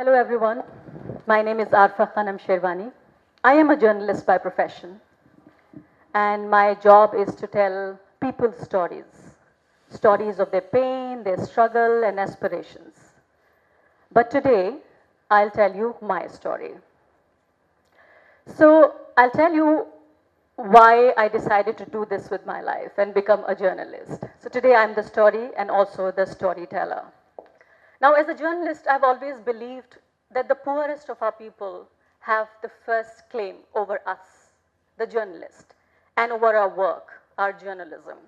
Hello everyone, my name is Arfa Khanam Sherwani. I am a journalist by profession and my job is to tell people's stories, stories of their pain, their struggle and aspirations. But today, I'll tell you my story. So I'll tell you why I decided to do this with my life and become a journalist. So today I'm the story and also the storyteller. Now, as a journalist, I've always believed that the poorest of our people have the first claim over us, the journalist, and over our work, our journalism.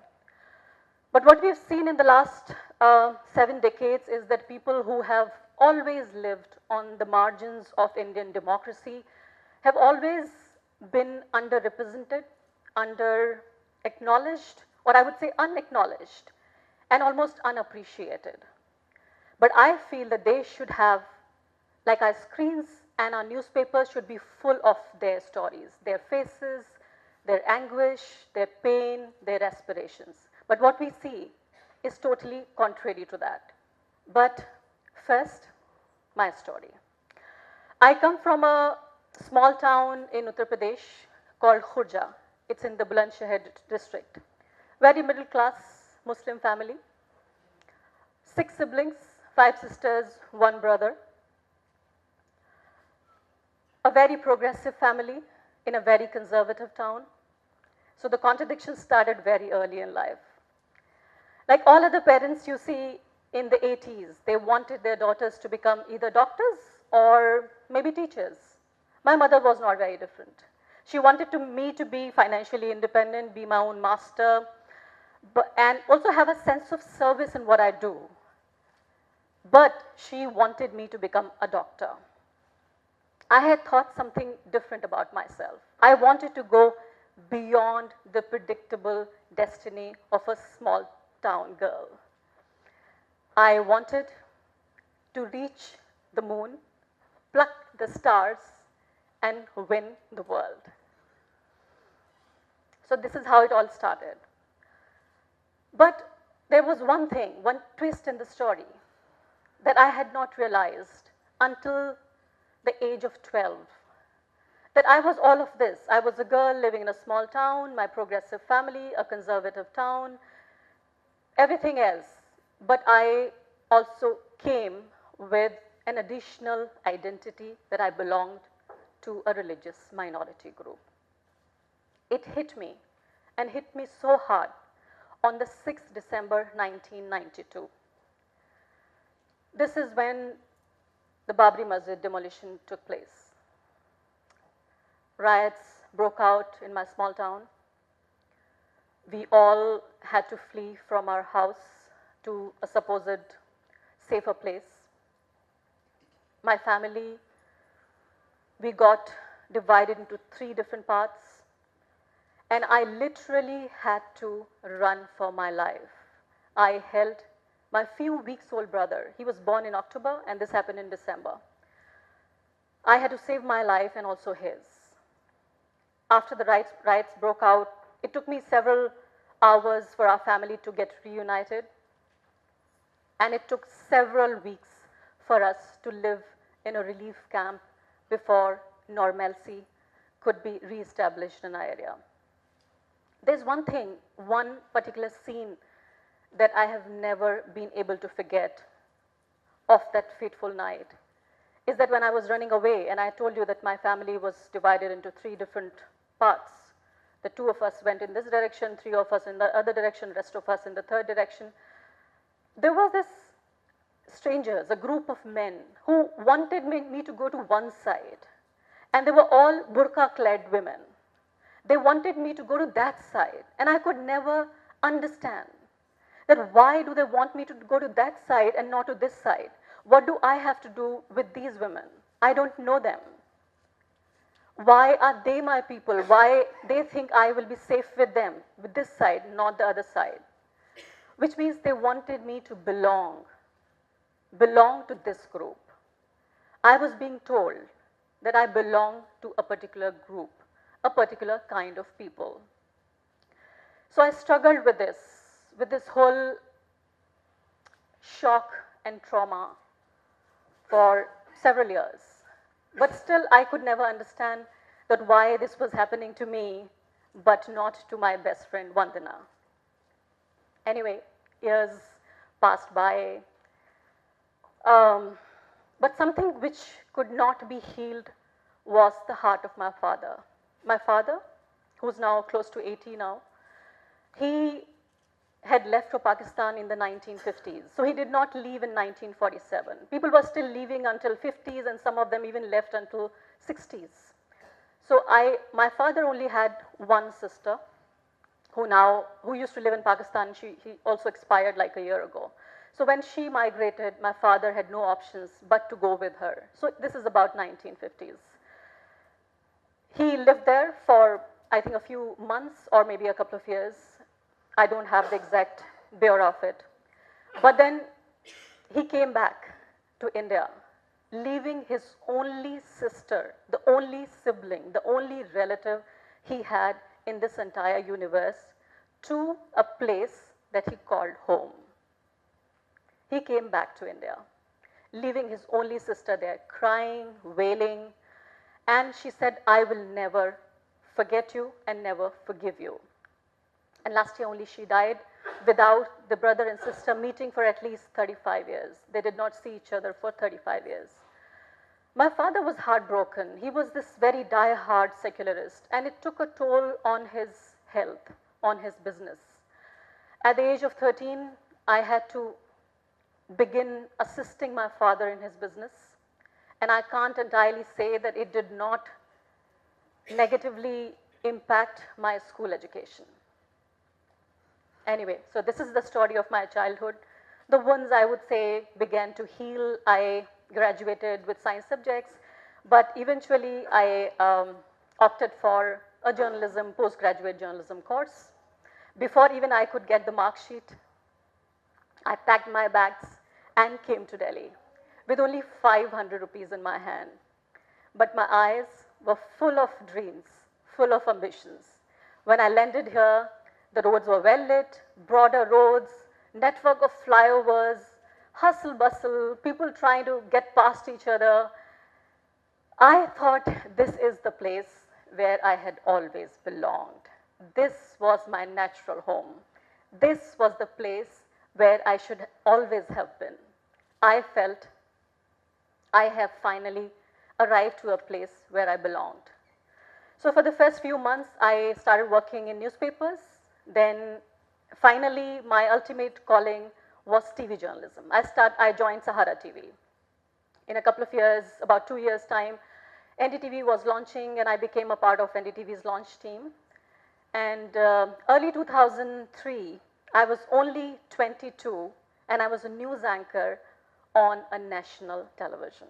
But what we've seen in the last 7 decades is that people who have always lived on the margins of Indian democracy have always been underrepresented, under acknowledged, or I would say unacknowledged, and almost unappreciated. But I feel that they should have, like our screens and our newspapers should be full of their stories, their faces, their anguish, their pain, their aspirations. But what we see is totally contrary to that. But first, my story. I come from a small town in Uttar Pradesh called Khurja. It's in the Bulandshahr district. Very middle class Muslim family. 6 siblings, 5 sisters, 1 brother. A very progressive family in a very conservative town. So the contradiction started very early in life. Like all other parents you see in the 80s, they wanted their daughters to become either doctors or maybe teachers. My mother was not very different. She wanted me to be financially independent, be my own master, and also have a sense of service in what I do. But she wanted me to become a doctor. I had thought something different about myself. I wanted to go beyond the predictable destiny of a small town girl. I wanted to reach the moon, pluck the stars, and win the world. So this is how it all started. But there was one thing, one twist in the story that I had not realized until the age of 12. That I was all of this. I was a girl living in a small town, my progressive family, a conservative town, everything else. But I also came with an additional identity that I belonged to a religious minority group. It hit me, and hit me so hard, on the 6th December 1992. This is when the Babri Masjid demolition took place. Riots broke out in my small town. We all had to flee from our house to a supposed safer place. My family, we got divided into 3 different parts, and I literally had to run for my life. I held my few weeks old brother. He was born in October, and this happened in December. I had to save my life and also his. After the riots broke out, it took me several hours for our family to get reunited, and it took several weeks for us to live in a relief camp before normalcy could be reestablished in our area. There's one thing, one particular scene that I have never been able to forget of that fateful night, is that when I was running away, and I told you that my family was divided into 3 different parts. The 2 of us went in this direction, 3 of us in the other direction, rest of us in the 3rd direction. There was this strangers, a group of men who wanted me to go to one side, and they were all burqa-clad women. They wanted me to go to that side, and I could never understand that why do they want me to go to that side and not to this side? What do I have to do with these women? I don't know them. Why are they my people? Why they think I will be safe with them, with this side, not the other side? Which means they wanted me to belong to this group. I was being told that I belong to a particular group, a particular kind of people. So I struggled with this whole shock and trauma for several years. But still, I could never understand that why this was happening to me, but not to my best friend, Vandana. Anyway, years passed by, but something which could not be healed was the heart of my father. My father, who's now close to 80 now, he had left for Pakistan in the 1950s. So he did not leave in 1947. People were still leaving until 50s, and some of them even left until 60s. So my father only had one sister who used to live in Pakistan. He also expired like a year ago. So when she migrated, my father had no options but to go with her. So this is about 1950s. He lived there for, I think, a few months or maybe a couple of years. I don't have the exact bureau of it. But then he came back to India, leaving his only sister, the only sibling, the only relative he had in this entire universe, to a place that he called home. He came back to India, leaving his only sister there, crying, wailing, and she said, "I will never forget you and never forgive you." And last year only she died without the brother and sister meeting for at least 35 years. They did not see each other for 35 years. My father was heartbroken. He was this very die-hard secularist, and it took a toll on his health, on his business. At the age of 13, I had to begin assisting my father in his business, and I can't entirely say that it did not negatively impact my school education. Anyway, so this is the story of my childhood. The ones I would say began to heal. I graduated with science subjects, but eventually I opted for a journalism, postgraduate journalism course. Before even I could get the mark sheet, I packed my bags and came to Delhi with only 500 rupees in my hand. But my eyes were full of dreams, full of ambitions. When I landed here, the roads were well lit, broader roads, network of flyovers, hustle bustle, people trying to get past each other. I thought this is the place where I had always belonged. This was my natural home. This was the place where I should always have been. I felt I have finally arrived to a place where I belonged. So for the first few months, I started working in newspapers. Then finally, my ultimate calling was TV journalism. I joined Sahara TV. In a couple of years, about 2 years' time, NDTV was launching, and I became a part of NDTV's launch team. And early 2003, I was only 22, and I was a news anchor on a national television.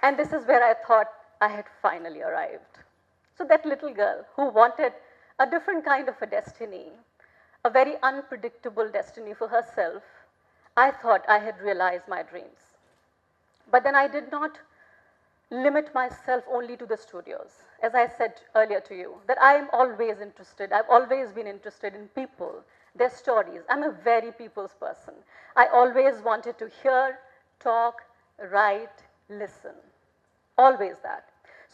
And this is where I thought I had finally arrived. So that little girl who wanted a different kind of a destiny, a very unpredictable destiny for herself, I thought I had realized my dreams. But then I did not limit myself only to the studios. As I said earlier to you, that I am always interested, I've always been interested in people, their stories. I'm a very people's person. I always wanted to hear, talk, write, listen. Always that.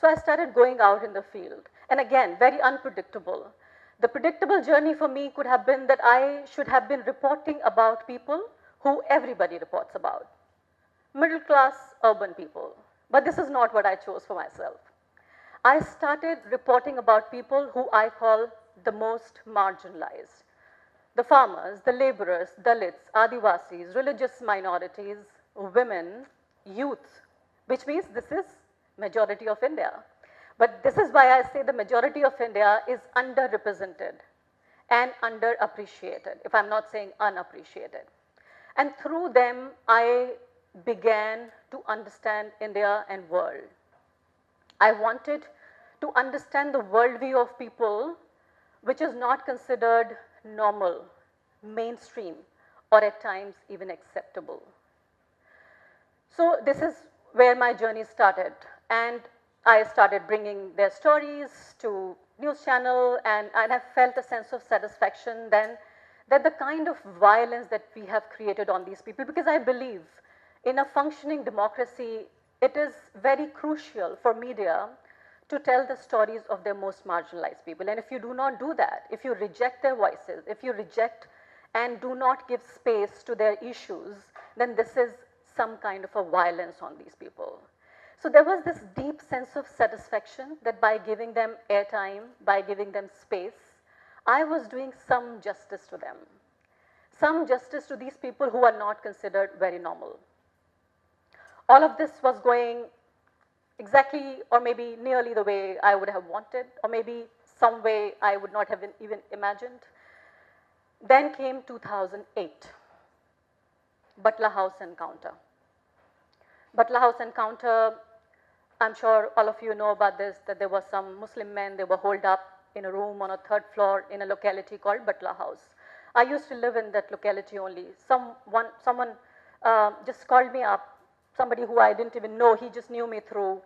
So I started going out in the field. And again, very unpredictable. The predictable journey for me could have been that I should have been reporting about people who everybody reports about. Middle class, urban people. But this is not what I chose for myself. I started reporting about people who I call the most marginalized. The farmers, the laborers, Dalits, Adivasis, religious minorities, women, youth, which means this is majority of India. But this is why I say the majority of India is underrepresented and underappreciated, if I'm not saying unappreciated. And through them, I began to understand India and world. I wanted to understand the worldview of people which is not considered normal, mainstream, or at times even acceptable. So this is where my journey started. And I started bringing their stories to news channel, and I have felt a sense of satisfaction then that the kind of violence that we have created on these people, because I believe in a functioning democracy, it is very crucial for media to tell the stories of their most marginalized people. And if you do not do that, if you reject their voices, if you reject and do not give space to their issues, then this is some kind of a violence on these people. So there was this deep sense of satisfaction that by giving them airtime, by giving them space, I was doing some justice to them. Some justice to these people who are not considered very normal. All of this was going exactly or maybe nearly the way I would have wanted, or maybe some way I would not have even imagined. Then came 2008, Butler House encounter. Butler House encounter, I'm sure all of you know about this, that there were some Muslim men, they were holed up in a room on a third floor in a locality called Butler House. I used to live in that locality only. Someone just called me up, somebody who I didn't even know, he just knew me through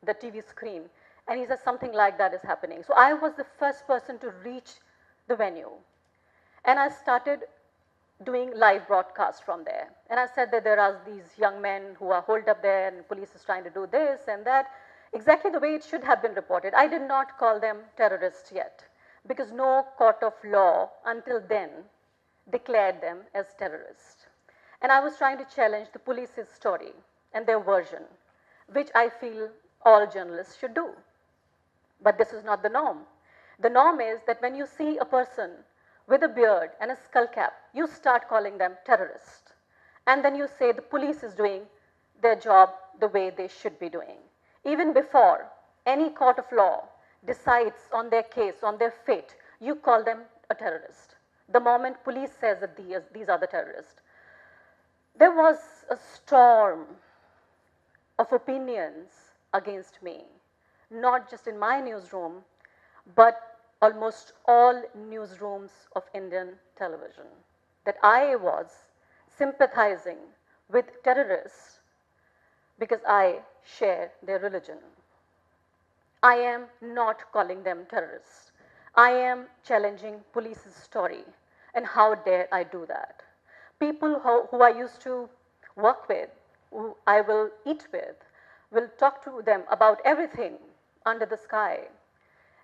the TV screen. And he said something like that is happening. So I was the first person to reach the venue. And I started doing live broadcast from there. And I said that there are these young men who are holed up there and police is trying to do this and that, exactly the way it should have been reported. I did not call them terrorists yet, because no court of law until then declared them as terrorists. And I was trying to challenge the police's story and their version, which I feel all journalists should do. But this is not the norm. The norm is that when you see a person with a beard and a skull cap, you start calling them terrorists. And then you say the police is doing their job the way they should be doing. Even before any court of law decides on their case, on their fate, you call them a terrorist. The moment police says that these are the terrorists. There was a storm of opinions against me, not just in my newsroom, but almost all newsrooms of Indian television, that I was sympathizing with terrorists because I share their religion. I am not calling them terrorists. I am challenging police's story, and how dare I do that? People who I used to work with, who I will eat with, will talk to them about everything under the sky.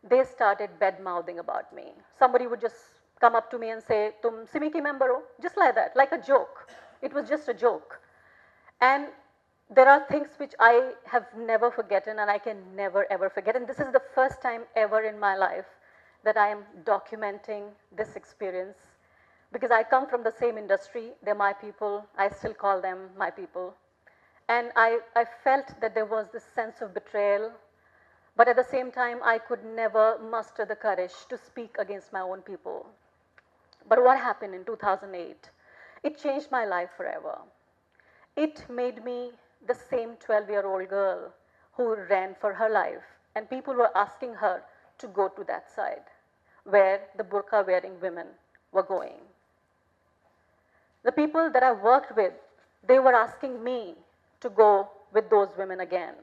They started bad-mouthing about me. Somebody would just come up to me and say, "Tum Simi ki member ho?" Just like that, like a joke. It was just a joke. And there are things which I have never forgotten and I can never ever forget. And this is the first time ever in my life that I am documenting this experience, because I come from the same industry. They're my people. I still call them my people. And I felt that there was this sense of betrayal, but at the same time, I could never muster the courage to speak against my own people. But what happened in 2008? It changed my life forever. It made me the same 12-year-old girl who ran for her life, and people were asking her to go to that side where the burqa-wearing women were going. The people that I worked with, they were asking me to go with those women again.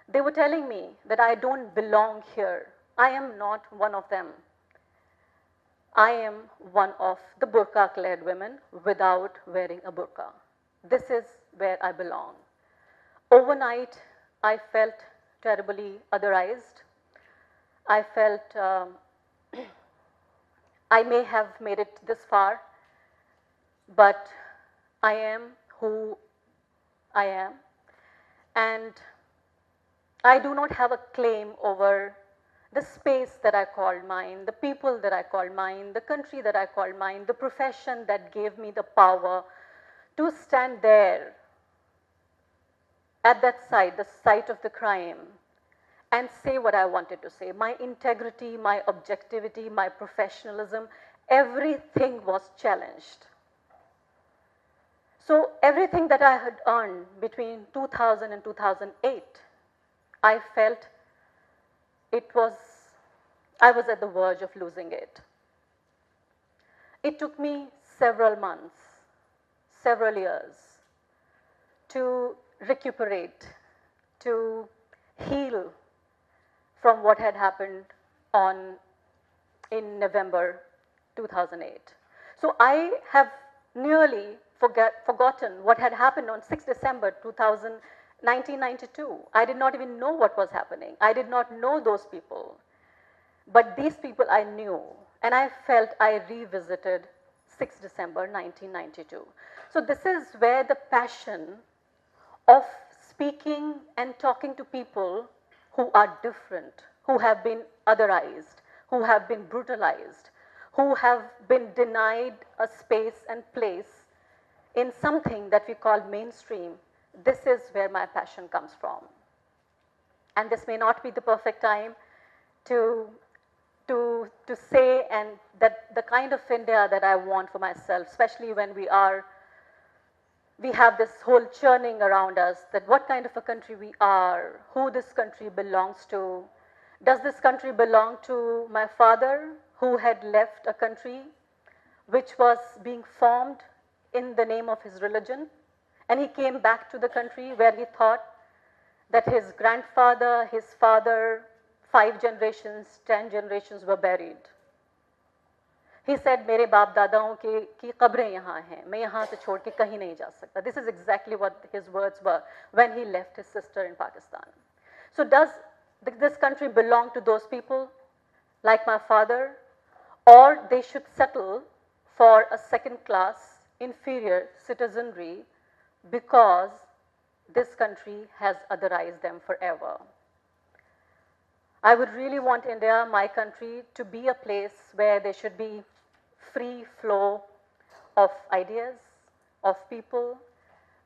They were telling me that I don't belong here. I am not one of them. I am one of the burqa-clad women without wearing a burqa. This is where I belong. Overnight, I felt terribly otherized. I felt I may have made it this far, but I am who I am. And I do not have a claim over the space that I called mine, the people that I called mine, the country that I called mine, the profession that gave me the power to stand there at that site, the site of the crime, and say what I wanted to say. My integrity, my objectivity, my professionalism, everything was challenged. So everything that I had earned between 2000 and 2008, I felt I was at the verge of losing it. It took me several months, several years to recuperate, to heal from what had happened in November 2008. So I have nearly forgotten what had happened on 6 December 1992. I did not even know what was happening. I did not know those people. But these people I knew, and I felt I revisited 6 December 1992. So this is where the passion of speaking and talking to people who are different, who have been otherized, who have been brutalized, who have been denied a space and place in something that we call mainstream, this is where my passion comes from. And this may not be the perfect time to say and that the kind of India that I want for myself, especially when we have this whole churning around us, that what kind of a country we are, who this country belongs to. Does this country belong to my father, who had left a country which was being formed in the name of his religion, and he came back to the country where he thought that his grandfather, his father, 5 generations, 10 generations were buried. He said, मेरे बाप दादाओं की कब्रें यहाँ हैं, मैं यहाँ से छोड़ के कहीं नहीं जा सकता. This is exactly what his words were when he left his sister in Pakistan. So does this country belong to those people like my father, or they should settle for a second class, inferior citizenry because this country has otherized them forever? I would really want India, my country, to be a place where there should be free flow of ideas, of people,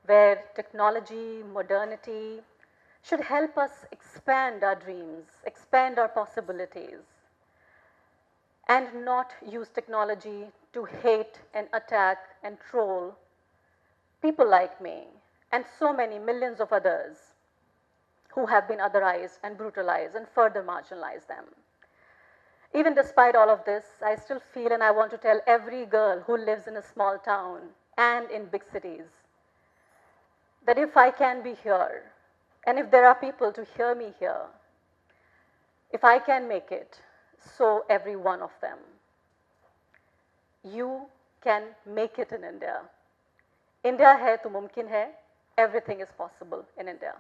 where technology, modernity should help us expand our dreams, expand our possibilities, and not use technology to hate and attack and troll people like me and so many millions of others who have been otherized and brutalized and further marginalized them. Even despite all of this, I still feel, and I want to tell every girl who lives in a small town and in big cities, that if I can be here, and if there are people to hear me here, if I can make it, so every one of them. You can make it in India. India hai to mumkin hai. Everything is possible in India.